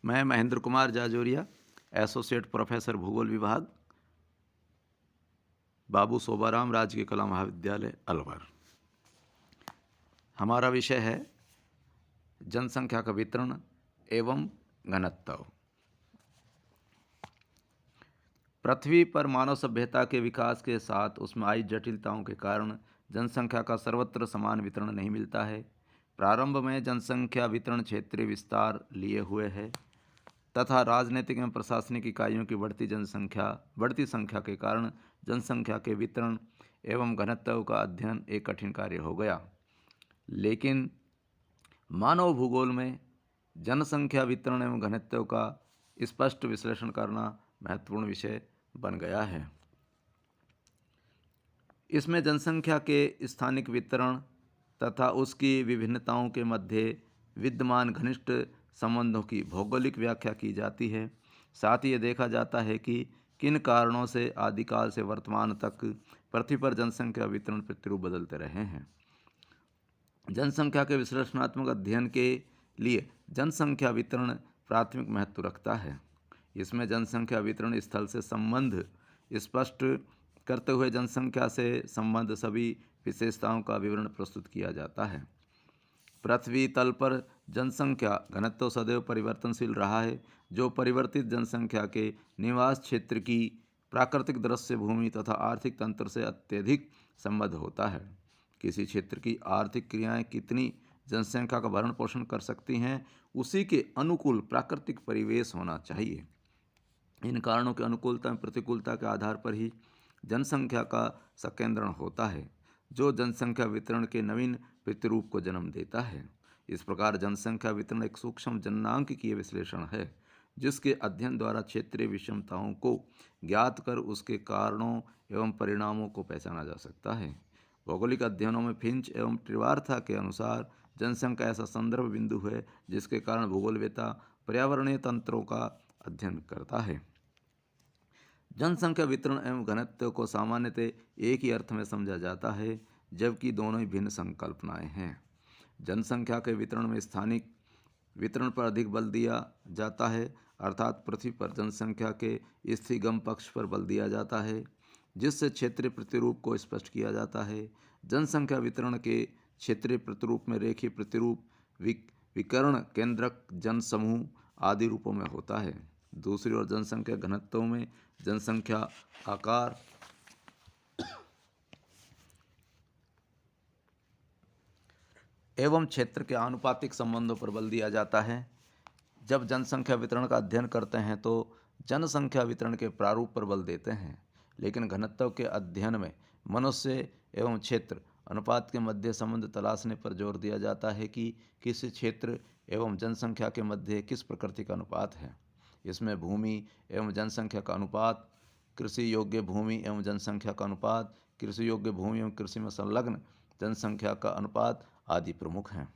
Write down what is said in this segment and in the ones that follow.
मैं Mahendra Kumar Jajoria, associate professor भूगोल विभाग, बाबू सोबाराम राजकीय कला महाविद्यालय अलवर। हमारा विषय है जनसंख्या का वितरण एवं घनत्व। पृथ्वी पर मानव सभ्यता के विकास के साथ उसमें आई जटिलताओं के कारण जनसंख्या का सर्वत्र समान वितरण नहीं मिलता है। प्रारंभ में जनसंख्या वितरण क्षेत्रीय विस्तार लिए हुए है तथा राजनीतिक एवं प्रशासनिक इकाइयों की बढ़ती संख्या के कारण जनसंख्या के वितरण एवं घनत्व का अध्ययन एक कठिन कार्य हो गया। लेकिन मानव भूगोल में जनसंख्या वितरण एवं घनत्व का स्पष्ट विश्लेषण करना महत्वपूर्ण विषय बन गया है। इसमें जनसंख्या के स्थानिक वितरण तथा उसकी विभिन्नताओं के मध्य विद्यमान घनिष्ठ संबंधों की भौगोलिक व्याख्या की जाती है। साथ ही ये देखा जाता है कि किन कारणों से आदिकाल से वर्तमान तक पृथ्वी पर जनसंख्या वितरण प्रतिरूप बदलते रहे हैं। जनसंख्या के विश्लेषणात्मक अध्ययन के लिए जनसंख्या वितरण प्राथमिक महत्व रखता है। इसमें जनसंख्या वितरण स्थल से संबंध स्पष्ट करते हुए जनसंख्या से संबंध सभी विशेषताओं का विवरण प्रस्तुत किया जाता है। पृथ्वी तल पर जनसंख्या घनत्व सदैव परिवर्तनशील रहा है, जो परिवर्तित जनसंख्या के निवास क्षेत्र की प्राकृतिक दृश्य भूमि तथा आर्थिक तंत्र से अत्यधिक संबद्ध होता है। किसी क्षेत्र की आर्थिक क्रियाएं कितनी जनसंख्या का भरण पोषण कर सकती हैं, उसी के अनुकूल प्राकृतिक परिवेश होना चाहिए। इन कारणों के अनुकूलता एवं प्रतिकूलता के आधार पर ही जनसंख्या का संकेंद्रण होता है, जो जनसंख्या वितरण के नवीन प्रतिरूप को जन्म देता है। इस प्रकार जनसंख्या वितरण एक सूक्ष्म जननांकिकीय विश्लेषण है, जिसके अध्ययन द्वारा क्षेत्रीय विषमताओं को ज्ञात कर उसके कारणों एवं परिणामों को पहचाना जा सकता है। भौगोलिक अध्ययनों में फिंच एवं ट्रिवार्था के अनुसार जनसंख्या ऐसा संदर्भ बिंदु है जिसके कारण भूगोलवेत्ता पर्यावरणीय तंत्रों का अध्ययन करता है। जनसंख्या वितरण एवं घनत्व को सामान्यतः एक ही अर्थ में समझा जाता है, जबकि दोनों ही भिन्न संकल्पनाएं हैं। जनसंख्या के वितरण में स्थानिक वितरण पर अधिक बल दिया जाता है, अर्थात पृथ्वी पर जनसंख्या के स्थिगम पक्ष पर बल दिया जाता है, जिससे क्षेत्रीय प्रतिरूप को स्पष्ट किया जाता है। जनसंख्या वितरण के क्षेत्रीय प्रतिरूप में रेखीय प्रतिरूप, विकर्ण केंद्रक जनसमूह आदि रूपों में होता है। दूसरी ओर जनसंख्या घनत्व में जनसंख्या आकार एवं क्षेत्र के आनुपातिक संबंधों पर बल दिया जाता है। जब जनसंख्या वितरण का अध्ययन करते हैं तो जनसंख्या वितरण के प्रारूप पर बल देते हैं, लेकिन घनत्व के अध्ययन में मनुष्य एवं क्षेत्र अनुपात के मध्य संबंध तलाशने पर जोर दिया जाता है कि किसी क्षेत्र एवं जनसंख्या के मध्य किस प्रकृति का अनुपात है। इसमें भूमि एवं जनसंख्या का अनुपात, कृषि योग्य भूमि एवं जनसंख्या का अनुपात, कृषि योग्य भूमि एवं कृषि में संलग्न जनसंख्या का अनुपात आदि प्रमुख हैं।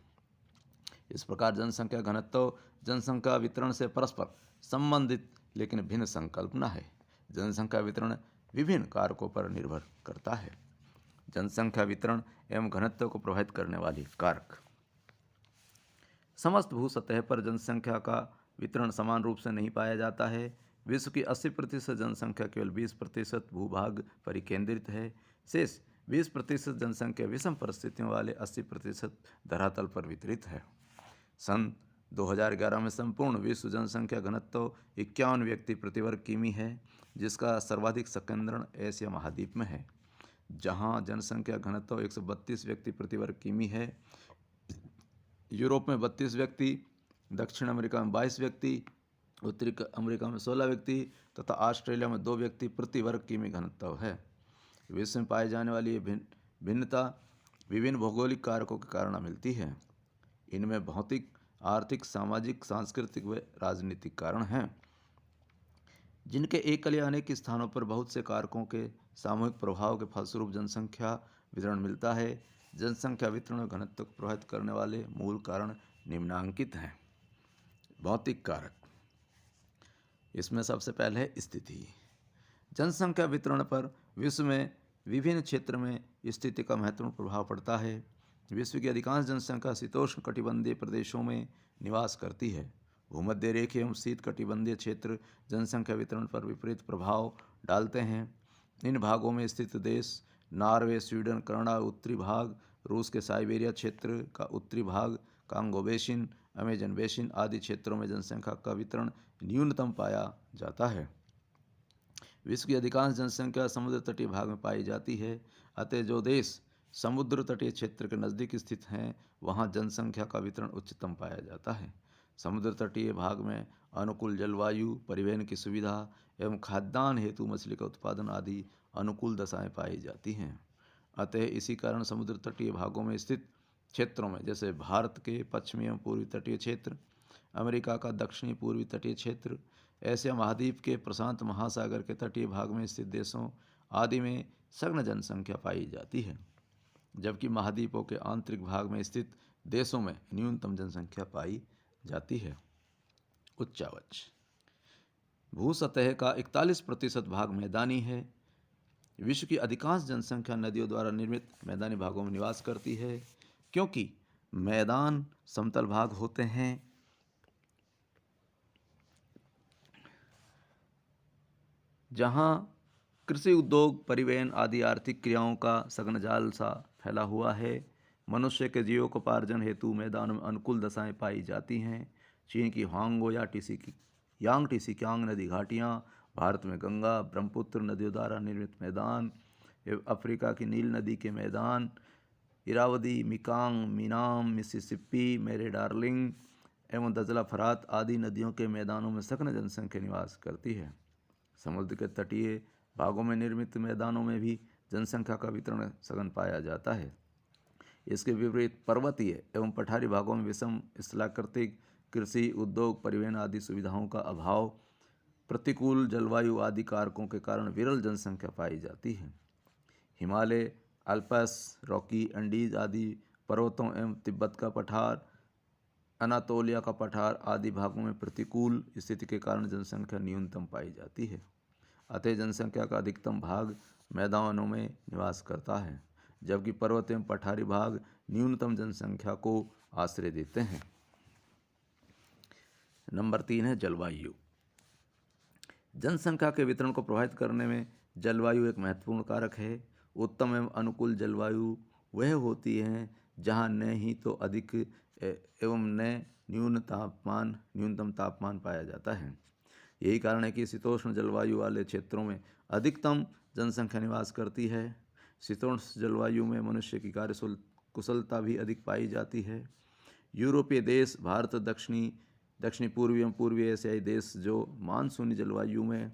इस प्रकार जनसंख्या घनत्व जनसंख्या वितरण से परस्पर संबंधित लेकिन भिन्न संकल्पना है। जनसंख्या वितरण विभिन्न कारकों पर निर्भर करता है। जनसंख्या वितरण एवं घनत्व को प्रभावित करने वाली कारक। समस्त भू सतह पर जनसंख्या का वितरण समान रूप से नहीं पाया जाता है। विश्व की 80% जनसंख्या केवल 20% भूभाग पर ही केंद्रित है। शेष 20% जनसंख्या विषम परिस्थितियों वाले 80% धरातल पर वितरित है। सन 2011 में संपूर्ण विश्व जनसंख्या घनत्व 51 व्यक्ति प्रति वर्ग किमी है, जिसका सर्वाधिक संकेंद्रण एशिया महाद्वीप में है, जहां जनसंख्या घनत्व 132 व्यक्ति प्रति वर्ग किमी है। यूरोप में 32 व्यक्ति, दक्षिण अमेरिका में 22 व्यक्ति, उत्तरी अमेरिका में 16 व्यक्ति तथा ऑस्ट्रेलिया में 2 व्यक्ति प्रति वर्ग किमी घनत्व है। विश्व में पाई जाने वाली ये भिन्नता विभिन्न भौगोलिक कारकों के कारण मिलती है। इनमें भौतिक, आर्थिक, सामाजिक, सांस्कृतिक व राजनीतिक कारण हैं, जिनके एकल या अनेक स्थानों पर बहुत से कारकों के सामूहिक प्रभाव के फलस्वरूप जनसंख्या वितरण मिलता है। जनसंख्या वितरण और घनत्व को प्रभावित करने वाले मूल कारण निम्नांकित हैं। भौतिक कारक, इसमें सबसे पहले है स्थिति। जनसंख्या वितरण पर विश्व में विभिन्न क्षेत्र में स्थिति का महत्वपूर्ण प्रभाव पड़ता है। विश्व की अधिकांश जनसंख्या शीतोष्ण कटिबंधीय प्रदेशों में निवास करती है। भूमध्य रेखीय एवं शीत कटिबंधीय क्षेत्र जनसंख्या वितरण पर विपरीत प्रभाव डालते हैं। इन भागों में स्थित देश नॉर्वे, स्वीडन, कनाडा उत्तरी भाग, रूस के साइबेरिया क्षेत्र का उत्तरी भाग, कांगो बेसिन, अमेजन बेसिन आदि क्षेत्रों में जनसंख्या का वितरण न्यूनतम पाया जाता है। विश्व की अधिकांश जनसंख्या समुद्र तटीय भाग में पाई जाती है, अतः जो देश समुद्र तटीय क्षेत्र के नज़दीक स्थित हैं वहाँ जनसंख्या का वितरण उच्चतम पाया जाता है। समुद्र तटीय भाग में अनुकूल जलवायु, परिवहन की सुविधा एवं खाद्यान्न हेतु मछली का उत्पादन आदि अनुकूल दशाएं पाई जाती हैं। अतः इसी कारण समुद्र तटीय भागों में स्थित क्षेत्रों में जैसे भारत के पश्चिमी एवं पूर्वी तटीय क्षेत्र, अमेरिका का दक्षिणी पूर्वी तटीय क्षेत्र, एशिया महाद्वीप के प्रशांत महासागर के तटीय भाग में स्थित देशों आदि में सघन जनसंख्या पाई जाती है, जबकि महाद्वीपों के आंतरिक भाग में स्थित देशों में न्यूनतम जनसंख्या पाई जाती है। उच्चावच भूसतह का 41% भाग मैदानी है। विश्व की अधिकांश जनसंख्या नदियों द्वारा निर्मित मैदानी भागों में निवास करती है। क्योंकि मैदान समतल भाग होते हैं, जहाँ कृषि, उद्योग, परिवहन आदि आर्थिक क्रियाओं का सघन जाल सा फैला हुआ है, मनुष्य के जीवकोपार्जन हेतु मैदानों में अनुकूल दशाएं पाई जाती हैं। चीन की ह्वांगो या यांग टिसिक्यांग नदी घाटियाँ, भारत में गंगा, ब्रह्मपुत्र नदियों द्वारा निर्मित मैदान एवं अफ्रीका की नील नदी के मैदान, इरावदी, मिकांग, मीनाम, मिसिसिपी, मेरे डार्लिंग एवं दजला फरात आदि नदियों के मैदानों में सघन जनसंख्या निवास करती है। समुद्र के तटीय भागों में निर्मित मैदानों में भी जनसंख्या का वितरण सघन पाया जाता है। इसके विपरीत पर्वतीय एवं पठारी भागों में विषम स्थलाकृतिक कृषि, उद्योग, परिवहन आदि सुविधाओं का अभाव, प्रतिकूल जलवायु आदि कारकों के कारण विरल जनसंख्या पाई जाती है। हिमालय, अल्पस, रॉकी, एंडीज आदि पर्वतों एवं तिब्बत का पठार, अनातोलिया का पठार आदि भागों में प्रतिकूल स्थिति के कारण जनसंख्या न्यूनतम पाई जाती है। अतः जनसंख्या का अधिकतम भाग मैदानों में निवास करता है, जबकि पर्वत एवं पठारी भाग न्यूनतम जनसंख्या को आश्रय देते हैं। नंबर 3 है जलवायु। जनसंख्या के वितरण को प्रभावित करने में जलवायु एक महत्वपूर्ण कारक है। उत्तम एवं अनुकूल जलवायु वह होती है जहाँ न ही तो अधिक एवं न न्यूनतम तापमान पाया जाता है। यही कारण है कि शीतोष्ण जलवायु वाले क्षेत्रों में अधिकतम जनसंख्या निवास करती है। शीतोष्ण जलवायु में मनुष्य की कार्य कुशलता भी अधिक पाई जाती है। यूरोपीय देश, भारत, दक्षिणी पूर्वी एवं पूर्वी एशियाई देश जो मानसूनी जलवायु में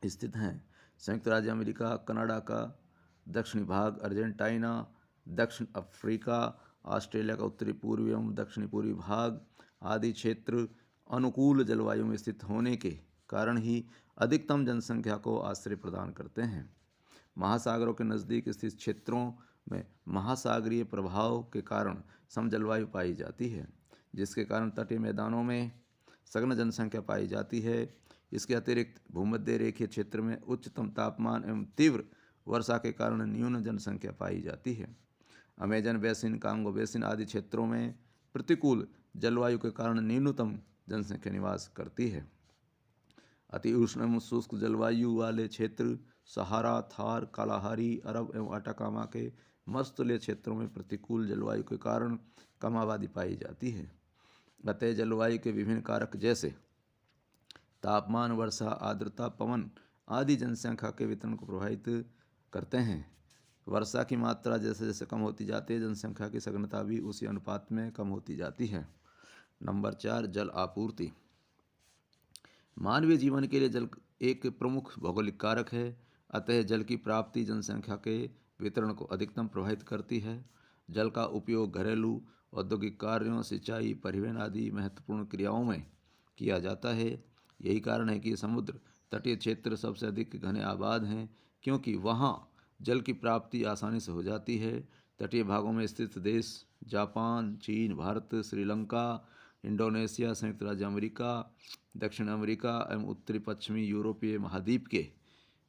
स्थित हैं, संयुक्त राज्य अमेरिका, कनाडा का दक्षिणी भाग, अर्जेंटीना, दक्षिण अफ्रीका, ऑस्ट्रेलिया का उत्तरी पूर्वी एवं दक्षिणी पूर्वी भाग आदि क्षेत्र अनुकूल जलवायु में स्थित होने के कारण ही अधिकतम जनसंख्या को आश्रय प्रदान करते हैं। महासागरों के नज़दीक स्थित क्षेत्रों में महासागरीय प्रभाव के कारण सम जलवायु पाई जाती है, जिसके कारण तटीय मैदानों में सघन जनसंख्या पाई जाती है। इसके अतिरिक्त भूमध्य रेखीय क्षेत्र में उच्चतम तापमान एवं तीव्र वर्षा के कारण न्यून जनसंख्या पाई जाती है। अमेजन बेसिन, कांगो बेसिन आदि क्षेत्रों में प्रतिकूल जलवायु के कारण न्यूनतम जनसंख्या निवास करती है। अति उष्ण एवं शुष्क जलवायु वाले क्षेत्र सहारा, थार, कालाहारी, अरब एवं अटाकामा के मरुस्थलीय क्षेत्रों में प्रतिकूल जलवायु के कारण कम आबादी पाई जाती है। अतः जलवायु के विभिन्न कारक जैसे तापमान, वर्षा, आर्द्रता, पवन आदि जनसंख्या के वितरण को प्रभावित करते हैं। वर्षा की मात्रा जैसे जैसे कम होती जाती है, जनसंख्या की सघनता भी उसी अनुपात में कम होती जाती है। नंबर 4 जल आपूर्ति। मानवीय जीवन के लिए जल एक प्रमुख भौगोलिक कारक है, अतः जल की प्राप्ति जनसंख्या के वितरण को अधिकतम प्रभावित करती है। जल का उपयोग घरेलू, औद्योगिक कार्यों, सिंचाई, परिवहन आदि महत्वपूर्ण क्रियाओं में किया जाता है। यही कारण है कि समुद्र तटीय क्षेत्र सबसे अधिक घने आबाद हैं, क्योंकि वहाँ जल की प्राप्ति आसानी से हो जाती है। तटीय भागों में स्थित देश जापान, चीन, भारत, श्रीलंका, इंडोनेशिया, संयुक्त राज्य अमेरिका, दक्षिण अमेरिका एवं उत्तरी पश्चिमी यूरोपीय महाद्वीप के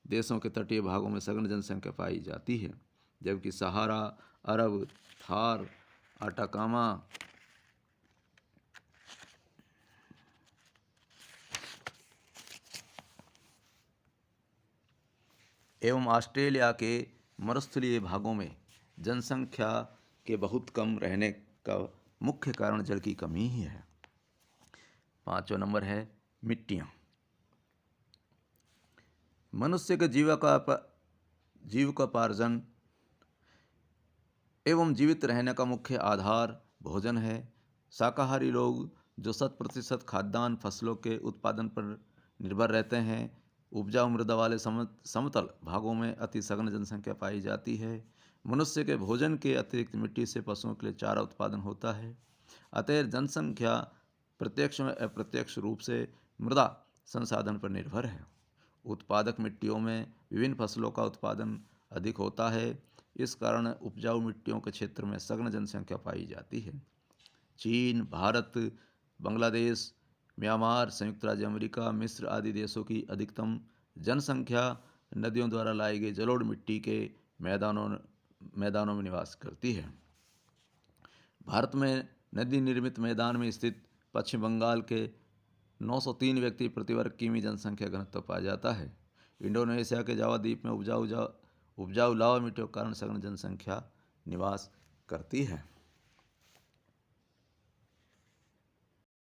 देशों के तटीय भागों में सघन जनसंख्या पाई जाती है, जबकि सहारा, अरब, थार, अटाकामा एवं ऑस्ट्रेलिया के मरुस्थलीय भागों में जनसंख्या के बहुत कम रहने का मुख्य कारण जल की कमी ही है। 5वां नंबर है मिट्टियाँ। मनुष्य के जीविकोपार्जन एवं जीवित रहने का मुख्य आधार भोजन है। शाकाहारी लोग जो 100% खाद्यान्न फसलों के उत्पादन पर निर्भर रहते हैं। उपजाऊ मृदा वाले समतल भागों में अति सघन जनसंख्या पाई जाती है। मनुष्य के भोजन के अतिरिक्त मिट्टी से पशुओं के लिए चारा उत्पादन होता है। अतः जनसंख्या प्रत्यक्ष में अप्रत्यक्ष रूप से मृदा संसाधन पर निर्भर है। उत्पादक मिट्टियों में विभिन्न फसलों का उत्पादन अधिक होता है। इस कारण उपजाऊ मिट्टियों के क्षेत्र में सघन जनसंख्या पाई जाती है। चीन, भारत, बांग्लादेश, म्यांमार, संयुक्त राज्य अमेरिका, मिस्र आदि देशों की अधिकतम जनसंख्या नदियों द्वारा लाई गई जलोढ़ मिट्टी के मैदानों में निवास करती है। भारत में नदी निर्मित मैदान में स्थित पश्चिम बंगाल के 903 व्यक्ति प्रति वर्ग किमी जनसंख्या घनत्व पाया जाता है। इंडोनेशिया के जावा द्वीप में उपजाऊ लावा मिट्टियों के कारण सघन जनसंख्या निवास करती है।